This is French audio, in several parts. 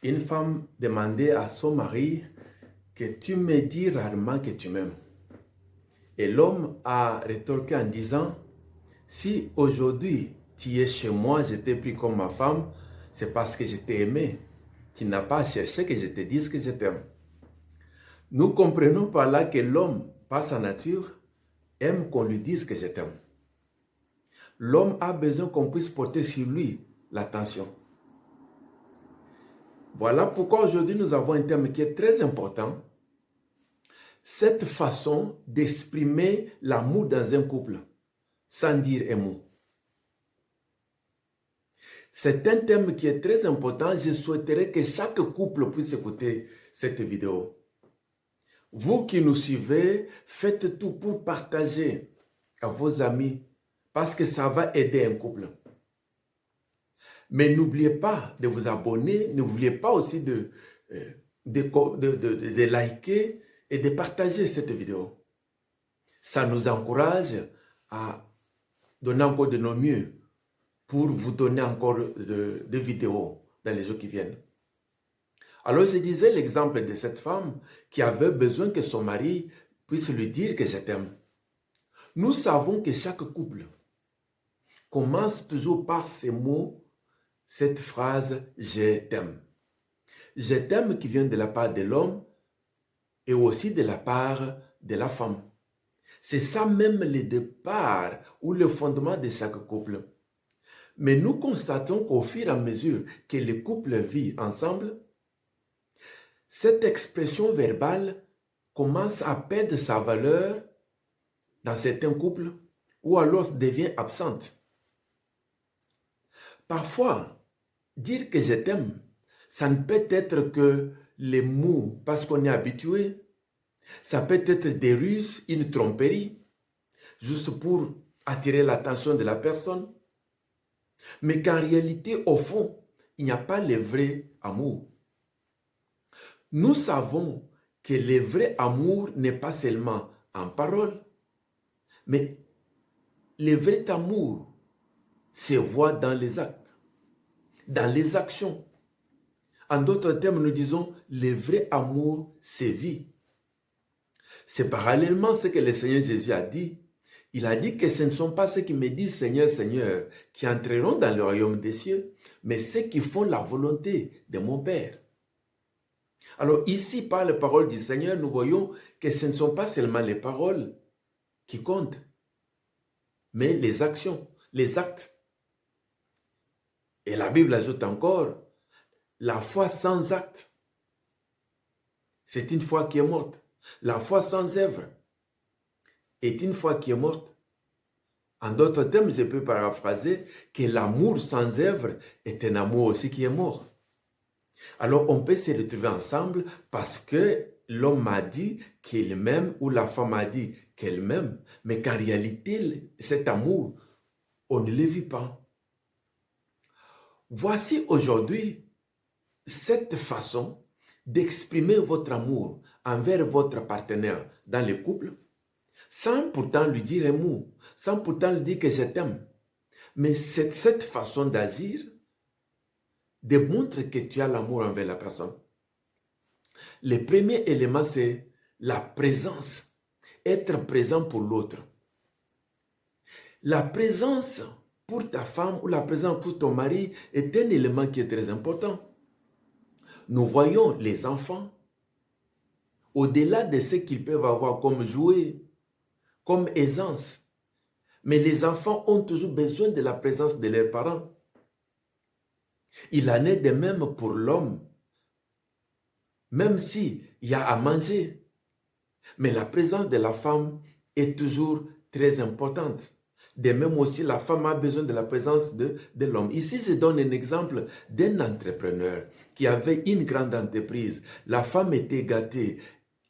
Une femme demandait à son mari que tu me dis rarement que tu m'aimes. Et l'homme a rétorqué en disant, si aujourd'hui tu es chez moi, je t'ai pris comme ma femme, c'est parce que je t'ai aimé. Tu n'as pas cherché que je te dise que je t'aime. Nous comprenons par là que l'homme, par sa nature, aime qu'on lui dise que je t'aime. L'homme a besoin qu'on puisse porter sur lui l'attention. Voilà pourquoi aujourd'hui nous avons un thème qui est très important. Cette façon d'exprimer l'amour dans un couple, sans dire un mot. C'est un thème qui est très important. Je souhaiterais que chaque couple puisse écouter cette vidéo. Vous qui nous suivez, faites tout pour partager à vos amis, parce que ça va aider un couple. Mais n'oubliez pas de vous abonner, n'oubliez pas aussi de liker et de partager cette vidéo. Ça nous encourage à donner encore de nos mieux pour vous donner encore de vidéos dans les jours qui viennent. Alors je disais l'exemple de cette femme qui avait besoin que son mari puisse lui dire que je t'aime. Nous savons que chaque couple commence toujours par ces mots, cette phrase « je t'aime ». Je t'aime qui vient de la part de l'homme et aussi de la part de la femme. C'est ça même le départ ou le fondement de chaque couple. Mais nous constatons qu'au fur et à mesure que les couples vivent ensemble, cette expression verbale commence à perdre sa valeur dans certains couples ou alors devient absente. Parfois, dire que je t'aime, ça ne peut être que les mots parce qu'on est habitué. Ça peut être des ruses, une tromperie, juste pour attirer l'attention de la personne. Mais qu'en réalité, au fond, il n'y a pas le vrai amour. Nous savons que le vrai amour n'est pas seulement en parole, mais le vrai amour se voit dans les actes, dans les actions. En d'autres termes, nous disons, le vrai amour se vit. C'est parallèlement ce que le Seigneur Jésus a dit. Il a dit que ce ne sont pas ceux qui me disent Seigneur, Seigneur, qui entreront dans le royaume des cieux, mais ceux qui font la volonté de mon Père. Alors ici, par les paroles du Seigneur, nous voyons que ce ne sont pas seulement les paroles qui comptent, mais les actions, les actes. Et la Bible ajoute encore, la foi sans acte, c'est une foi qui est morte. La foi sans œuvre est une foi qui est morte. En d'autres termes, je peux paraphraser que l'amour sans œuvre est un amour aussi qui est mort. Alors, on peut se retrouver ensemble parce que l'homme m'a dit qu'il m'aime ou la femme a dit qu'elle m'aime, mais qu'en réalité, cet amour, on ne le vit pas. Voici aujourd'hui cette façon d'exprimer votre amour envers votre partenaire dans le couple, sans pourtant lui dire un mot, sans pourtant lui dire que je t'aime. Mais cette façon d'agir démontre que tu as l'amour envers la personne. Le premier élément, c'est la présence, être présent pour l'autre. La présence pour ta femme ou la présence pour ton mari est un élément qui est très important. Nous voyons les enfants, au-delà de ce qu'ils peuvent avoir comme jouets, comme aisance. Mais les enfants ont toujours besoin de la présence de leurs parents. Il en est de même pour l'homme, même s'il y a à manger. Mais la présence de la femme est toujours très importante. De même aussi, la femme a besoin de la présence de l'homme. Ici, je donne un exemple d'un entrepreneur qui avait une grande entreprise. La femme était gâtée.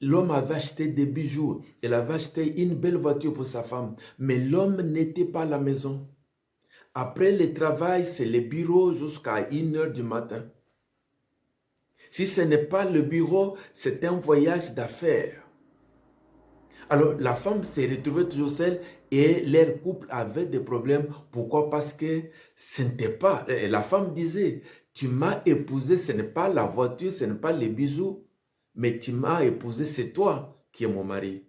L'homme avait acheté des bijoux. Il avait acheté une belle voiture pour sa femme. Mais l'homme n'était pas à la maison. Après le travail, c'est le bureau jusqu'à 1h du matin. Si ce n'est pas le bureau, c'est un voyage d'affaires. Alors, la femme s'est retrouvée toujours seule et leur couple avait des problèmes. Pourquoi? Parce que ce n'était pas... La femme disait Tu m'as épousé, ce n'est pas la voiture, ce n'est pas les bijoux, mais tu m'as épousé, c'est toi qui es mon mari.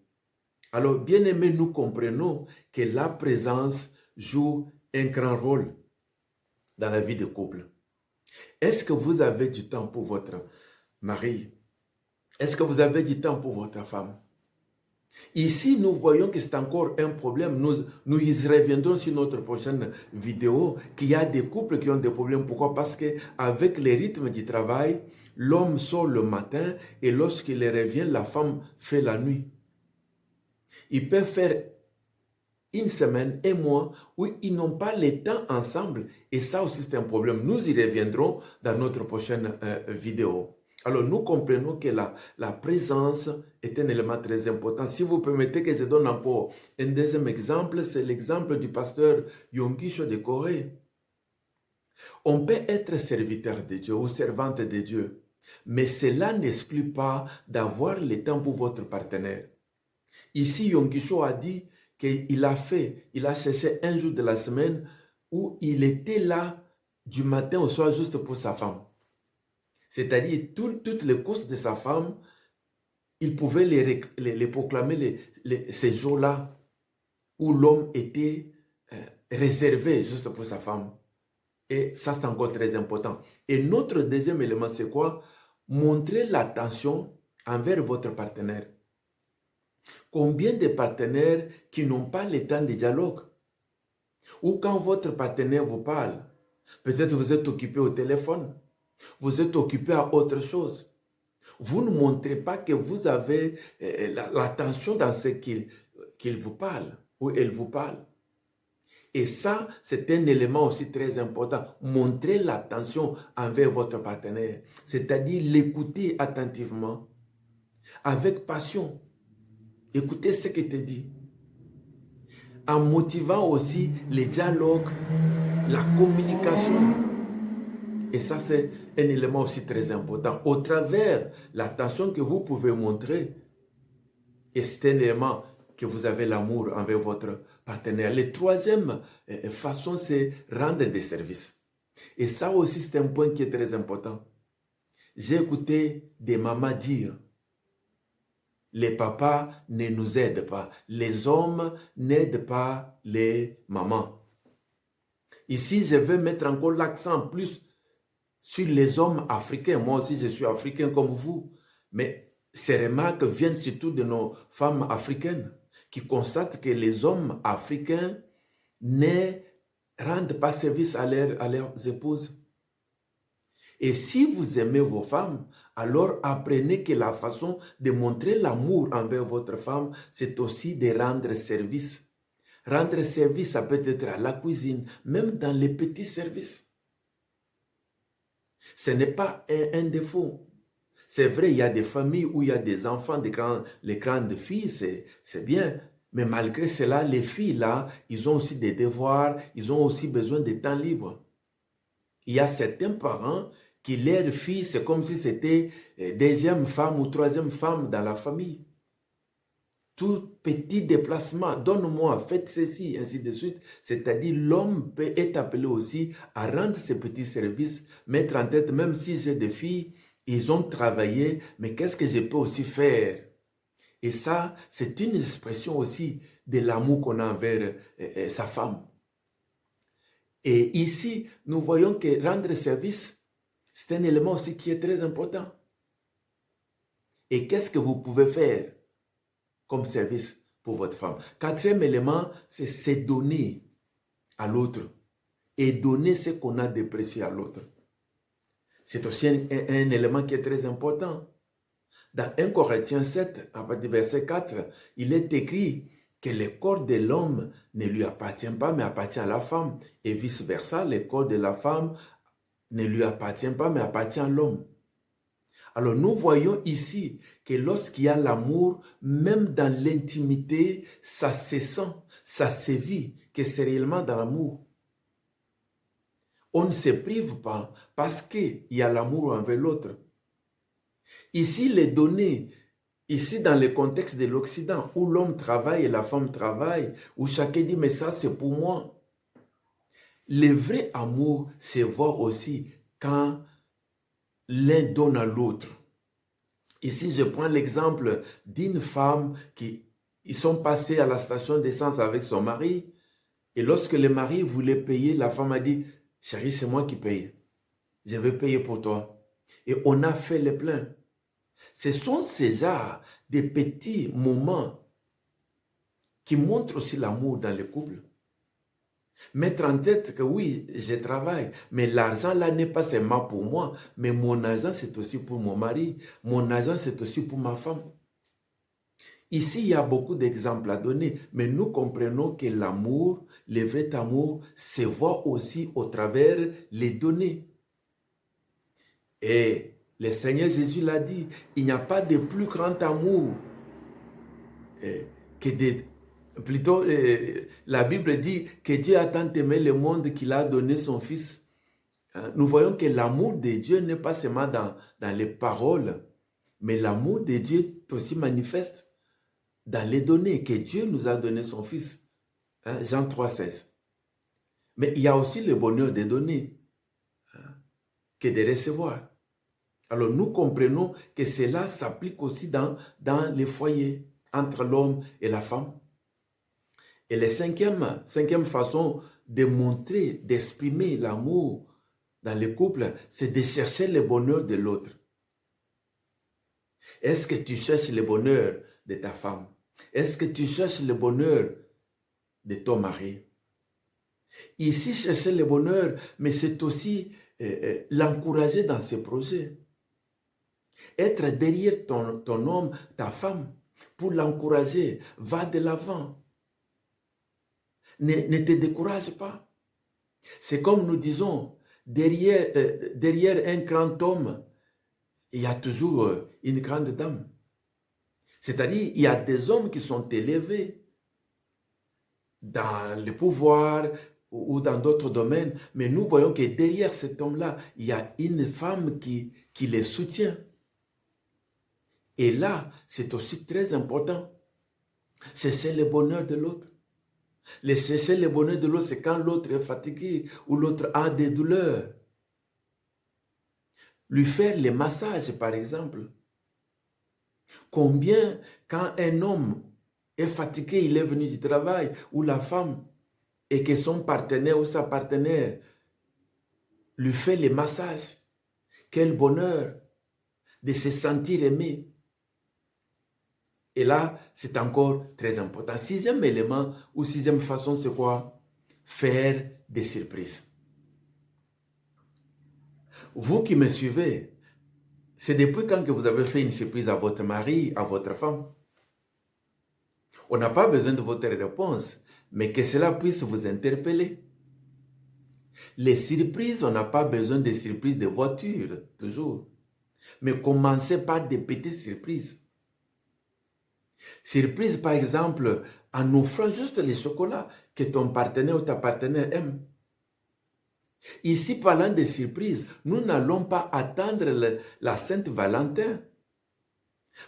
Alors, bien aimés, nous comprenons que la présence joue un grand rôle dans la vie de couple. Est-ce que vous avez du temps pour votre mari? Est-ce que vous avez du temps pour votre femme? Ici, nous voyons que c'est encore un problème. Nous y reviendrons sur notre prochaine vidéo, qu'il y a des couples qui ont des problèmes. Pourquoi? Parce qu'avec les rythmes du travail, l'homme sort le matin et lorsqu'il revient, la femme fait la nuit. Ils peuvent faire une semaine, un mois, où ils n'ont pas le temps ensemble. Et ça aussi, c'est un problème. Nous y reviendrons dans notre prochaine vidéo. Alors, nous comprenons que la présence est un élément très important. Si vous permettez que je donne encore un deuxième exemple, c'est l'exemple du pasteur Yonggi de Corée. On peut être serviteur de Dieu ou servante de Dieu, mais cela n'exclut pas d'avoir le temps pour votre partenaire. Ici, Yonggi a dit qu'il a cherché un jour de la semaine où il était là du matin au soir juste pour sa femme. C'est-à-dire, toutes les courses de sa femme, il pouvait les proclamer ces jours-là où l'homme était réservé juste pour sa femme. Et ça, c'est encore très important. Et notre deuxième élément, c'est quoi? Montrer l'attention envers votre partenaire. Combien de partenaires qui n'ont pas le temps de dialogue? Ou quand votre partenaire vous parle, peut-être vous êtes occupé au téléphone, vous êtes occupé à autre chose. Vous ne montrez pas que vous avez l'attention dans ce qu'il vous parle ou elle vous parle. Et ça, c'est un élément aussi très important. Montrer l'attention envers votre partenaire, c'est-à-dire l'écouter attentivement, avec passion. Écoutez ce qu'il te dit. En motivant aussi les dialogues, la communication. Et ça, c'est un élément aussi très important. Au travers l'attention que vous pouvez montrer, et c'est un élément que vous avez l'amour envers votre partenaire. La troisième façon, c'est rendre des services. Et ça aussi, c'est un point qui est très important. J'ai écouté des mamans dire, les papas ne nous aident pas. Les hommes n'aident pas les mamans. Ici, je vais mettre encore l'accent plus sur les hommes africains. Moi aussi, je suis africain comme vous. Mais ces remarques viennent surtout de nos femmes africaines qui constatent que les hommes africains ne rendent pas service à leurs épouses. Et si vous aimez vos femmes, alors apprenez que la façon de montrer l'amour envers votre femme, c'est aussi de rendre service. Rendre service, ça peut être à la cuisine, même dans les petits services. Ce n'est pas un défaut. C'est vrai, il y a des familles où il y a des enfants, les grandes filles, c'est bien. Mais malgré cela, les filles là, ils ont aussi des devoirs, ils ont aussi besoin de temps libre. Il y a certains parents qui leur fille, c'est comme si c'était deuxième femme ou troisième femme dans la famille. Tout petit déplacement, donne-moi, faites ceci, ainsi de suite. C'est-à-dire, l'homme est appelé aussi à rendre ses petits services, mettre en tête, même si j'ai des filles, ils ont travaillé, mais qu'est-ce que je peux aussi faire? Et ça, c'est une expression aussi de l'amour qu'on a envers sa femme. Et ici, nous voyons que rendre service, c'est un élément aussi qui est très important. Et qu'est-ce que vous pouvez faire comme service pour votre femme? Quatrième élément, c'est se donner à l'autre et donner ce qu'on a de précieux à l'autre. C'est aussi un élément qui est très important. Dans 1 Corinthiens 7, à partir du verset 4, il est écrit que le corps de l'homme ne lui appartient pas, mais appartient à la femme. Et vice-versa, le corps de la femme ne lui appartient pas, mais appartient à l'homme. Alors nous voyons ici que lorsqu'il y a l'amour, même dans l'intimité, ça se sent, ça se vit, que c'est réellement dans l'amour. On ne se prive pas parce qu'il y a l'amour envers l'autre. Ici, les données, ici dans le contexte de l'Occident, où l'homme travaille et la femme travaille, où chacun dit, mais ça c'est pour moi. Le vrai amour se voit aussi quand l'un donne à l'autre. Ici, je prends l'exemple d'une femme qui ils sont passés à la station d'essence avec son mari. Et lorsque le mari voulait payer, la femme a dit, chérie, c'est moi qui paye. Je vais payer pour toi. Et on a fait le plein. Ce sont ces genres de petits moments qui montrent aussi l'amour dans le couple. Mettre en tête que oui, je travaille, mais l'argent là n'est pas seulement pour moi, mais mon argent c'est aussi pour mon mari, mon argent c'est aussi pour ma femme. Ici, il y a beaucoup d'exemples à donner, mais nous comprenons que l'amour, le vrai amour, se voit aussi au travers les données. Et le Seigneur Jésus l'a dit, il n'y a pas de plus grand amour que de... Plutôt, la Bible dit que Dieu a tant aimé le monde qu'il a donné son Fils. Nous voyons que l'amour de Dieu n'est pas seulement dans les paroles, mais l'amour de Dieu est aussi manifeste dans les données que Dieu nous a donné son Fils. Jean 3,16. Mais il y a aussi le bonheur de donner que de recevoir. Alors nous comprenons que cela s'applique aussi dans les foyers, entre l'homme et la femme. Et la cinquième façon de montrer, d'exprimer l'amour dans le couple, c'est de chercher le bonheur de l'autre. Est-ce que tu cherches le bonheur de ta femme? Est-ce que tu cherches le bonheur de ton mari? Ici, chercher le bonheur, mais c'est aussi l'encourager dans ses projets. Être derrière ton homme, ta femme, pour l'encourager. Va de l'avant. Ne te décourage pas. C'est comme nous disons, derrière un grand homme, il y a toujours une grande dame. C'est-à-dire, il y a des hommes qui sont élevés dans le pouvoir ou dans d'autres domaines, mais nous voyons que derrière cet homme-là, il y a une femme qui les soutient. Et là, c'est aussi très important. Chercher le bonheur de l'autre. Chercher le bonheur de l'autre, c'est quand l'autre est fatigué ou l'autre a des douleurs. Lui faire les massages, par exemple. Combien, quand un homme est fatigué, il est venu du travail, ou la femme, et que son partenaire ou sa partenaire lui fait les massages, quel bonheur de se sentir aimé. Et là, c'est encore très important. Sixième élément ou sixième façon, c'est quoi? Faire des surprises. Vous qui me suivez, c'est depuis quand que vous avez fait une surprise à votre mari, à votre femme? On n'a pas besoin de votre réponse, mais que cela puisse vous interpeller. Les surprises, on n'a pas besoin de surprises de voiture, toujours. Mais commencez par des petites surprises. Surprise, par exemple, en offrant juste les chocolats que ton partenaire ou ta partenaire aime. Ici, parlant de surprises, nous n'allons pas attendre la Sainte-Valentin.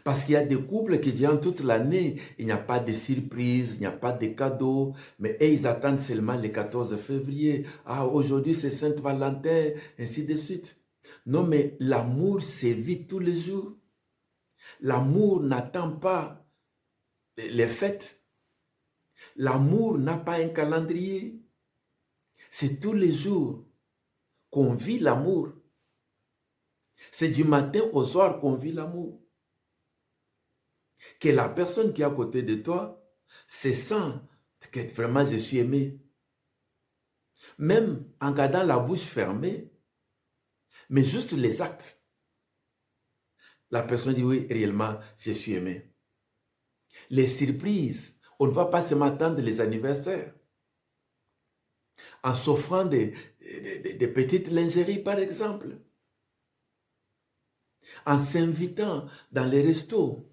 Parce qu'il y a des couples qui disent toute l'année, il n'y a pas de surprise, il n'y a pas de cadeaux, mais ils attendent seulement le 14 février. Ah, aujourd'hui c'est Sainte-Valentin, ainsi de suite. Non, mais l'amour sévit tous les jours. L'amour n'attend pas les fêtes. L'amour n'a pas un calendrier. C'est tous les jours qu'on vit l'amour. C'est du matin au soir qu'on vit l'amour. Que la personne qui est à côté de toi se sent que vraiment je suis aimé. Même en gardant la bouche fermée, mais juste les actes. La personne dit oui, réellement, je suis aimé. Les surprises, on ne va pas se m'attendre les anniversaires. En s'offrant des petites lingeries, par exemple. En s'invitant dans les restos.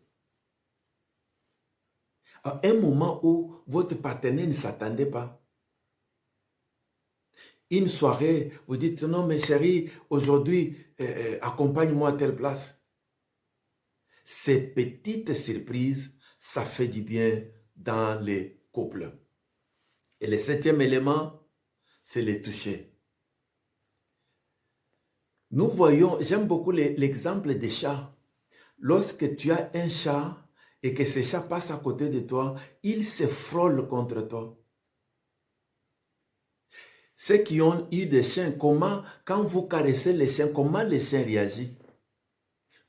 À un moment où votre partenaire ne s'attendait pas. Une soirée, vous dites, non mais chérie, aujourd'hui, accompagne-moi à telle place. Ces petites surprises, ça fait du bien dans les couples. Et le septième élément, c'est les toucher. Nous voyons, j'aime beaucoup l'exemple des chats. Lorsque tu as un chat et que ce chat passe à côté de toi, il se frôle contre toi. Ceux qui ont eu des chiens, quand vous caressez les chiens, comment les chiens réagissent?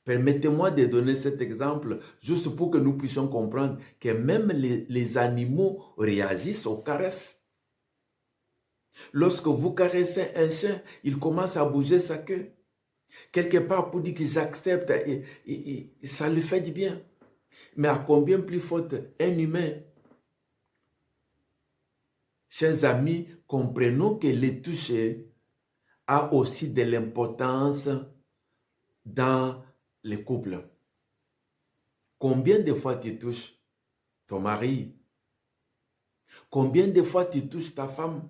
Permettez-moi de donner cet exemple juste pour que nous puissions comprendre que même les animaux réagissent aux caresses. Lorsque vous caressez un chien, il commence à bouger sa queue. Quelque part pour dire qu'ils acceptent et ça lui fait du bien. Mais à combien plus forte un humain? Chers amis, comprenons que le toucher a aussi de l'importance dans les couples. Combien de fois tu touches ton mari? Combien de fois tu touches ta femme?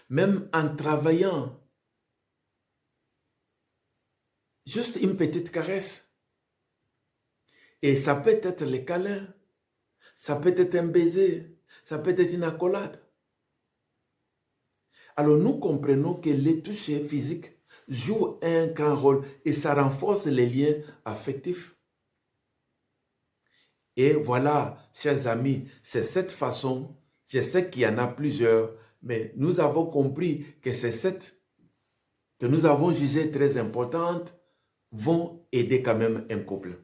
Même en travaillant, juste une petite caresse. Et ça peut être les câlins, ça peut être un baiser, ça peut être une accolade. Alors nous comprenons que les toucher physiques jouent un grand rôle et ça renforce les liens affectifs. Et voilà, chers amis, c'est cette façon, je sais qu'il y en a plusieurs, mais nous avons compris que c'est cette que nous avons jugée très importante, vont aider quand même un couple.